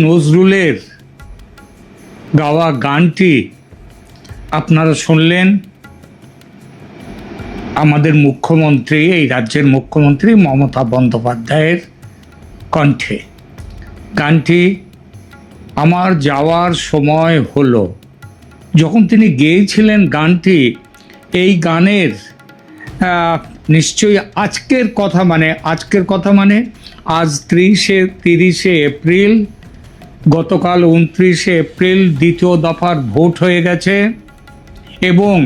নজরুলের গাওয়া গানটি আপনারা শুনলেন আমাদের মুখ্যমন্ত্রী, এই রাজ্যের মুখ্যমন্ত্রী মমতা বন্দ্যোপাধ্যায়ের কণ্ঠে। গানটি আমার যাওয়ার সময় হলো। যখন তিনি গেয়েছিলেন গানটি, এই গানের নিশ্চয়ই আজকের কথা মানে আজ 30শে এপ্রিল, গতকাল 29শে এপ্রিল দ্বিতীয় দফার ভোট হয়ে গেছে এবং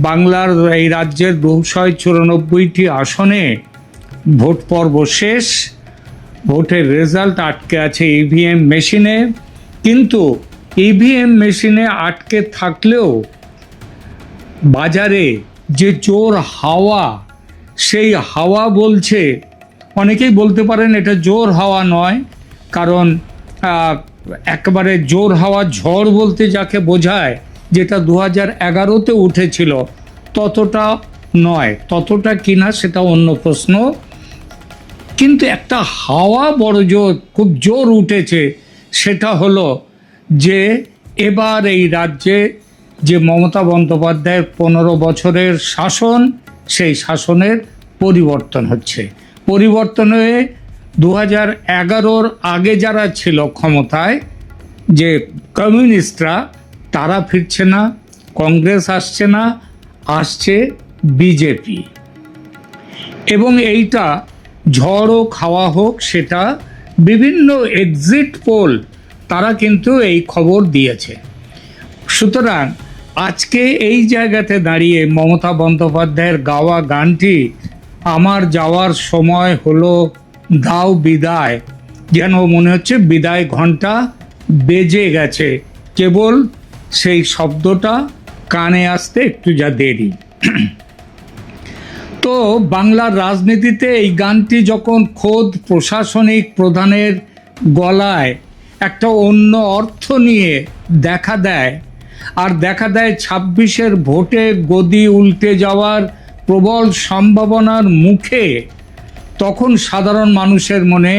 বাংলার এই রাজ্যের 294টি আসনে ভোট পর্ব শেষ। ভোটের রেজাল্ট আটকে আছে ইভিএম মেশিনে, কিন্তু ইভিএম মেশিনে আটকে থাকলেও বাজারে যে জোর হাওয়া, সেই হাওয়া বলছে, অনেকেই বলতে পারেন এটা জোর হাওয়া নয়, কারণ একেবারে জোর হাওয়া ঝড় বলতে যাকে বোঝায়, যেটা 2011-তে উঠেছিল, ততটা নয়। ততটা কিনা সেটা অন্য প্রশ্ন, কিন্তু একটা হাওয়া বড় জোর, খুব জোর উঠেছে। সেটা হলো যে এবার এই রাজ্যে যে মমতা বন্দ্যোপাধ্যায়ের 15 বছরের শাসন, সেই শাসনের পরিবর্তন হচ্ছে। পরিবর্তন হয়ে 2011-র আগে যারা ছিল ক্ষমতায়, যে কমিউনিস্টরা, তারা ফিরছে না, কংগ্রেস আসছে না, আসছে বিজেপি। এবং এইটা ঝড় হোক হাওয়া হোক, সেটা বিভিন্ন এক্সিট পোল তারা কিন্তু এই খবর দিয়েছে। সুতরাং আজকে এই জায়গাতে দাঁড়িয়ে মমতা বন্দ্যোপাধ্যায়ের গাওয়া গানটি আমার যাওয়ার সময় হলো, দাও বিদায়, যেন মনে হচ্ছে বিদায় ঘণ্টা বেজে গেছে, কেবল সেই শব্দটা কানে আসতে একটু যা দেরি। তো বাংলার রাজনীতিতে এই গানটি যখন খোদ প্রশাসনিক প্রধানের গলায় একটা অন্য অর্থ নিয়ে দেখা দেয়, আর দেখা দেয় 26-এর ভোটে গদি উল্টে যাওয়ার প্রবল সম্ভাবনার মুখে, তখন সাধারণ মানুষের মনে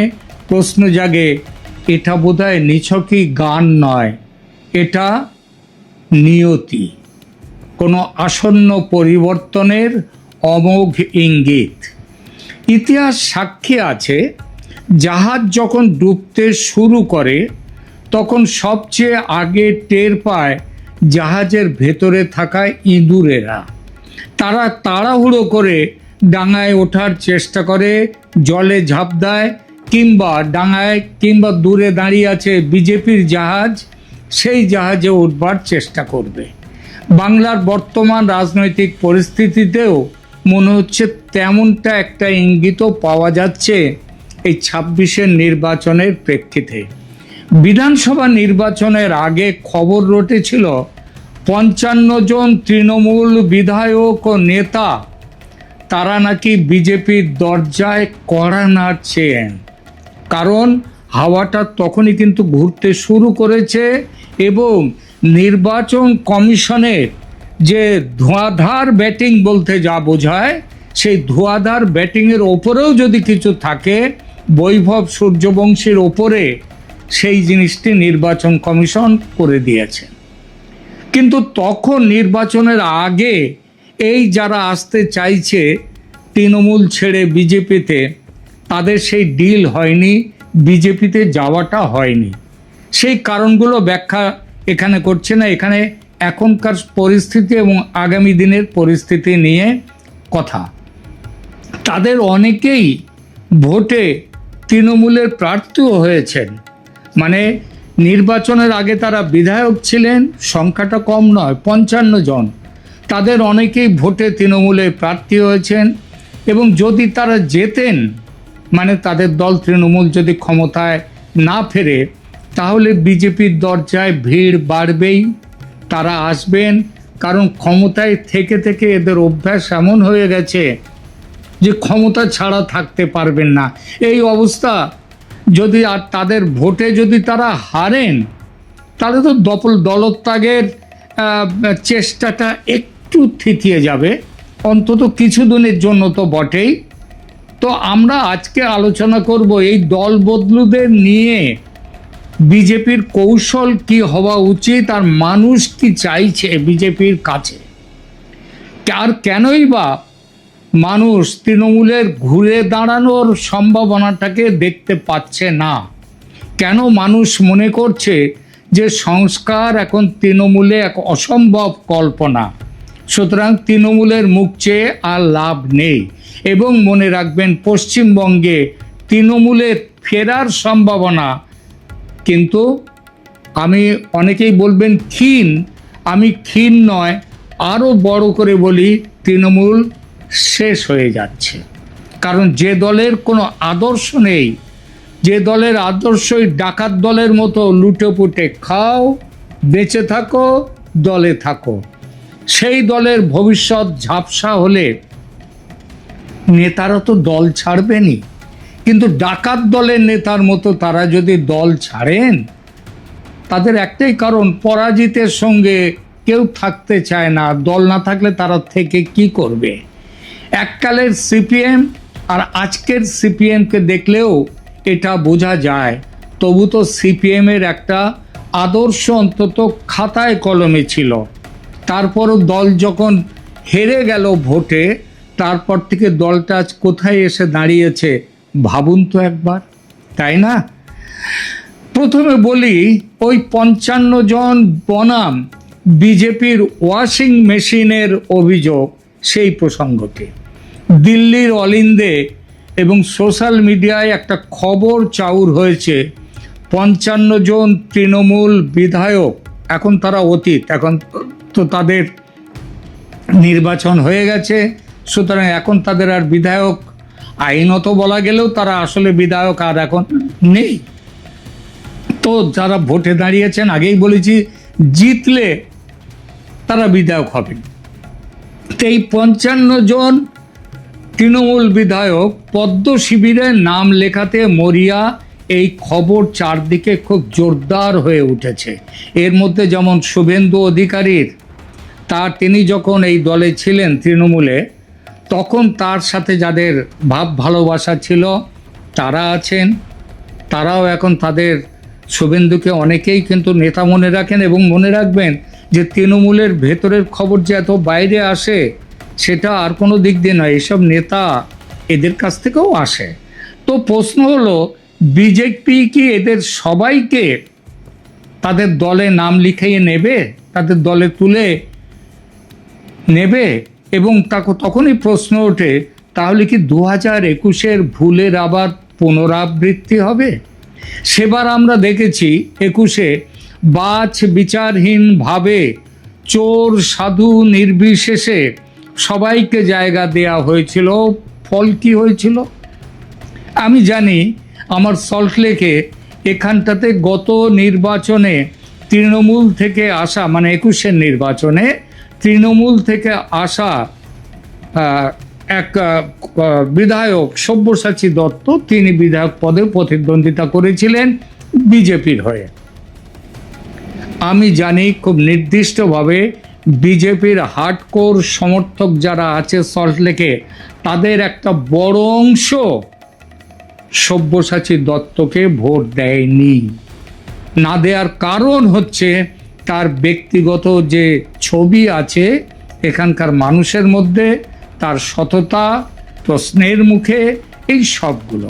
প্রশ্ন জাগে, এটা বোধহয় নিছকই গান নয়, এটা নিয়তি, কোনো আসন্ন পরিবর্তনের অমোঘ ইঙ্গিত। ইতিহাস সাক্ষী আছে, জাহাজ যখন ডুবতে শুরু করে তখন সবচেয়ে আগে টের পায় জাহাজের ভেতরে থাকা ইঁদুরেরা। তারা তাড়াহুড়ো করে ডাঙায় ওঠার চেষ্টা করে, জলে ঝাঁপ দেয়, কিংবা ডাঙায় কিংবা দূরে দাঁড়িয়ে আছে বিজেপির জাহাজ, সেই জাহাজে উঠবার চেষ্টা করবে। বাংলার বর্তমান রাজনৈতিক পরিস্থিতিতেও মনে হচ্ছে তেমনটা একটা ইঙ্গিতও পাওয়া যাচ্ছে এই 26-এর নির্বাচনের প্রেক্ষিতে। বিধানসভা নির্বাচনের আগে খবর রটেছিল 55 জন তৃণমূল বিধায়ক ও নেতা, তারা নাকি বিজেপির দরজায় কড়া নাড়ছেন। কারণ হাওয়াটা তখনই কিন্তু ঘুরতে শুরু করেছে এবং নির্বাচন কমিশনের যে ধোঁয়াধার ব্যাটিং বলতে যা বোঝায়, সেই ধোঁয়াধার ব্যাটিংয়ের ওপরেও যদি কিছু থাকে, বৈভব সূর্যবংশীর ওপরে সেই জিনিসটি নির্বাচন কমিশন করে দিয়েছে। কিন্তু তখন নির্বাচনের আগে এই যারা আসতে চাইছে তৃণমূল ছেড়ে বিজেপিতে, তাদের সেই ডিল হয়নি, বিজেপিতে যাওয়াটা হয়নি। সেই কারণগুলো ব্যাখ্যা এখানে করছে না, এখানে এখনকার পরিস্থিতি এবং আগামী দিনের পরিস্থিতি নিয়ে কথা। তাদের অনেকেই ভোটে তৃণমূলের প্রার্থীও হয়েছেন, নির্বাচনের আগে তারা বিধায়ক ছিলেন, সংখ্যাটা কম নয়, 55 জন। তাদের অনেকেই ভোটে তৃণমূলের প্রার্থী হয়েছেন এবং যদি তারা জেতেন, তাদের দল তৃণমূল যদি ক্ষমতায় না ফেরে, তাহলে বিজেপির দরজায় ভিড় বাড়বেই, তারা আসবেন। কারণ ক্ষমতায় থেকে থেকে এদের অভ্যাস এমন হয়ে গেছে যে ক্ষমতা ছাড়া থাকতে পারবেন না। এই অবস্থা যদি আর তাদের ভোটে যদি তারা হারেন, তাহলে তো দলত্যাগের চেষ্টাটা একটু থিতিয়ে যাবে, অন্তত কিছুদিনের জন্য তো বটেই। তো আমরা আজকে আলোচনা করব এই দল বদলুদের নিয়ে বিজেপির কৌশল কি হওয়া উচিত আর মানুষ কি চাইছে বিজেপির কাছে, আর কেনই বা মানুষ তৃণমূলের ঘুরে দাঁড়ানোর সম্ভাবনাটাকে দেখতে পাচ্ছে না, কেন মানুষ মনে করছে যে সংস্কার এখন তৃণমূলে এক অসম্ভব কল্পনা, সুতরাং তৃণমূলের মুখ চেয়ে আর লাভ নেই। এবং মনে রাখবেন, পশ্চিমবঙ্গে তৃণমূলের ফেরার সম্ভাবনা কিন্তু, আমি অনেকেই বলবেন ক্ষীণ, আমি ক্ষীণ নয়, আরও বড় করে বলি, তৃণমূল শেষ হয়ে যাচ্ছে। কারণ যে দলের কোনো আদর্শ নেই, যে দলের আদর্শই ডাকাত দলের মতো লুটে পুটে খাও, বেঁচে থাকো, দলে থাকো, সেই দলের ভবিষ্যৎ ঝাপসা হলে নেতারা তো দল ছাড়বেনই। কিন্তু ডাকাত দলের নেতার মতো তারা যদি দল ছাড়েন, তাদের একটাই কারণ, পরাজিতের সঙ্গে কেউ থাকতে চায় না, দল না থাকলে তারা থেকে কি করবে। এককালের সিপিএম আর আজকের সিপিএমকে দেখলেও এটা বোঝা যায়, তবু তো সিপিএমের একটা আদর্শ অন্তত খাতায় কলমে ছিল। তারপরও দল যখন হেরে গেল ভোটে, তারপর থেকে দলটা আজ কোথায় এসে দাঁড়িয়েছে ভাবুন তো একবার, তাই না? প্রথমে বলি, ওই 55 জন বনাম বিজেপির ওয়াশিং মেশিনের অভিযোগ, সেই প্রসঙ্গকে দিল্লির অলিন্দে এবং সোশ্যাল মিডিয়ায় একটা খবর চাউর হয়েছে। 55 জন তৃণমূল বিধায়ক, এখন তারা অতীত, এখন তো তাদের নির্বাচন হয়ে গেছে, সুতরাং এখন তাদের আর বিধায়ক আইনত বলা গেলেও তারা আসলে বিধায়ক আর এখন নেই। তো যারা ভোটে দাঁড়িয়েছেন, আগেই বলেছি, জিতলে তারা বিধায়ক হবেন। তো এই 55 জন তৃণমূল বিধায়ক পদ্ম শিবিরে নাম লেখাতে মরিয়া, এই খবর চারদিকে খুব জোরদার হয়ে উঠেছে। এর মধ্যে যেমন শুভেন্দু অধিকারীর, তিনি যখন এই দলে ছিলেন তৃণমূলে, তখন তার সাথে যাদের ভাব ভালোবাসা ছিল তারা আছেন, তারাও এখন তাদের, শুভেন্দুকে অনেকেই কিন্তু নেতা মনে রাখেন। এবং মনে রাখবেন যে তৃণমূলের ভেতরের খবর যে এত বাইরে আসে, সেটা আর কোনো দিক দিয়ে নয়, এসব নেতা এদের কাছ থেকেও আসে। তো প্রশ্ন হলো, বিজেপি কি এদের সবাইকে তাদের দলে নাম লিখিয়ে নেবে, তাদের দলে তুলে নেবে? এবং তখনই প্রশ্ন ওঠে, তাহলে কি 2021-এর ভুলের আবার পুনরাবৃত্তি হবে? সেবার আমরা দেখেছি 21-এ বাছ বিচারহীনভাবে চোর সাধু নির্বিশেষে সবাইকে জায়গা দেয়া হয়েছিল। ফল কি হয়েছিল? আমি জানি, আমার সল্টলেকে এখানটাতে গত নির্বাচনে তৃণমূল থেকে আসা, মানে 21-এর নির্বাচনে তৃণমূল থেকে আসা এক বিধায়ক সব্যসাচী দত্ত, তিনি বিধায়ক পদে প্রতিদ্বন্দ্বিতা করেছিলেন বিজেপির হয়ে। আমি জানি খুব নির্দিষ্টভাবে বিজেপির হার্ডকোর সমর্থক যারা আছে সল্টলেকে, তাদের একটা বড় অংশ সব্যসাচী দত্তকে ভোট দেয়নি। না দেওয়ার কারণ হচ্ছে তার ব্যক্তিগত যে ছবি আছে এখানকার মানুষের মধ্যে, তার সততা প্রশ্নের মুখে, এই সবগুলো।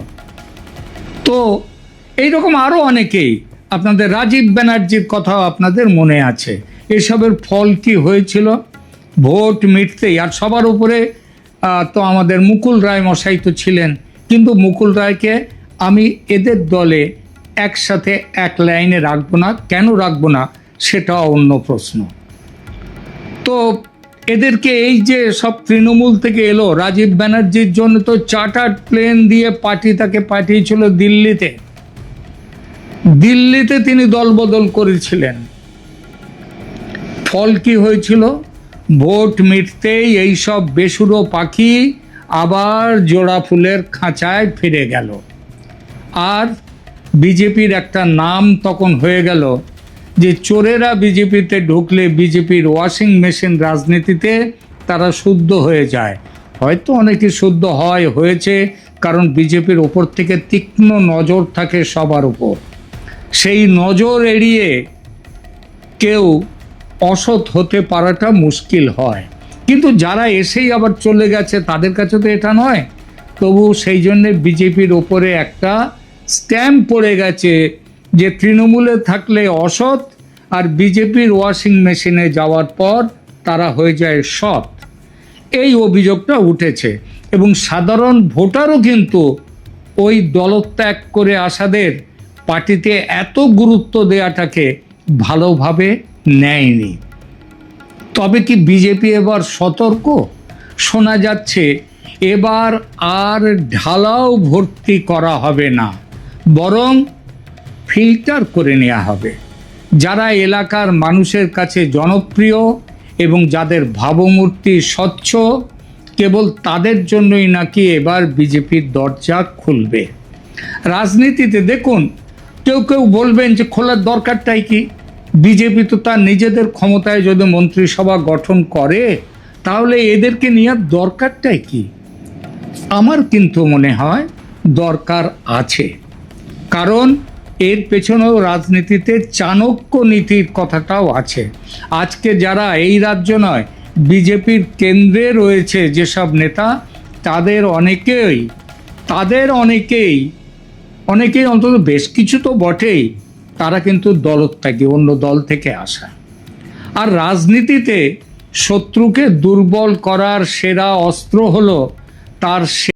তো এইরকম আরও অনেকেই, আপনাদের রাজীব ব্যানার্জির কথাও আপনাদের মনে আছে। এসবের ফল কি হয়েছিল? ভোট মিটতেই, আর সবার উপরে তো আমাদের মুকুল রায় মশাই তো ছিলেন, কিন্তু মুকুল রায়কে আমি এদের দলে একসাথে এক লাইনে রাখবো না। কেন রাখবো না সেটা অন্য প্রশ্ন। তো এদেরকে, এই যে সব তৃণমূল থেকে এলো, রাজীব ব্যানার্জির জন্য তো চার্টার্ড প্লেন দিয়ে পার্টি তাকে পাঠিয়েছিল দিল্লিতে। দিল্লিতে তিনি দলবদল করেছিলেন। ফল কি হয়েছিল? ভোট মিটতেই এই সব বেসুরো পাখি আবার জোড়া ফুলের খাঁচায় ফিরে গেল। আর বিজেপির একটা নাম তখন হয়ে গেল যে চোরেরা বিজেপিতে ঢুকলে বিজেপির ওয়াশিং মেশিন রাজনীতিতে তারা শুদ্ধ হয়ে যায়। হয়তো অনেকে শুদ্ধ হয়েছে, কারণ বিজেপির ওপর থেকে তীক্ষ্ণ নজর থাকে সবার উপর। সেই নজর এড়িয়ে কেউ অসৎ হতে পারাটা মুশকিল হয়। কিন্তু যারা এসেই আবার চলে গেছে তাদের কাছে তো এটা নয়। তবু সেই জন্যে বিজেপির ওপরে একটা স্ট্যাম্প পড়ে গেছে যে তৃণমূলে থাকলে অসৎ, আর বিজেপির ওয়াশিং মেশিনে যাওয়ার পর তারা হয়ে যায় সৎ। এই অভিযোগটা উঠেছে এবং সাধারণ ভোটারও কিন্তু ওই দলত্যাগ করে আসাদের পার্টিতে এত গুরুত্ব দেওয়াটাকে ভালোভাবে নেয়নি। তবে কি বিজেপি এবার সতর্ক? শোনা যাচ্ছে এবার আর ঢালাও ভর্তি করা হবে না, বরং ফিল্টার করে নেওয়া হবে। যারা এলাকার মানুষের কাছে জনপ্রিয় এবং যাদের ভাবমূর্তি স্বচ্ছ, কেবল তাদের জন্যই নাকি এবার বিজেপির দরজা খুলবে। রাজনীতিতে দেখুন, কেউ কেউ বলবেন যে খোলার দরকারটাই কি? বিজেপি তো তার নিজেদের ক্ষমতায় যদি মন্ত্রিসভা গঠন করে, তাহলে এদেরকে নিয়ে দরকারটাই কি? আমার কিন্তু মনে হয় দরকার আছে, কারণ এর পেছনেও রাজনীতিতে চাণক্য নীতির কথাটাও আছে। আজকে যারা এই রাজ্য নয়, বিজেপির কেন্দ্রে রয়েছে যেসব নেতা, তাদের অনেকেই অন্তত বেশ কিছু তো বটেই, তারা কিন্তু দলত্যাগী, অন্য দল থেকে আসা। আর রাজনীতিতে শত্রুকে দুর্বল করার সেরা অস্ত্র হলো তার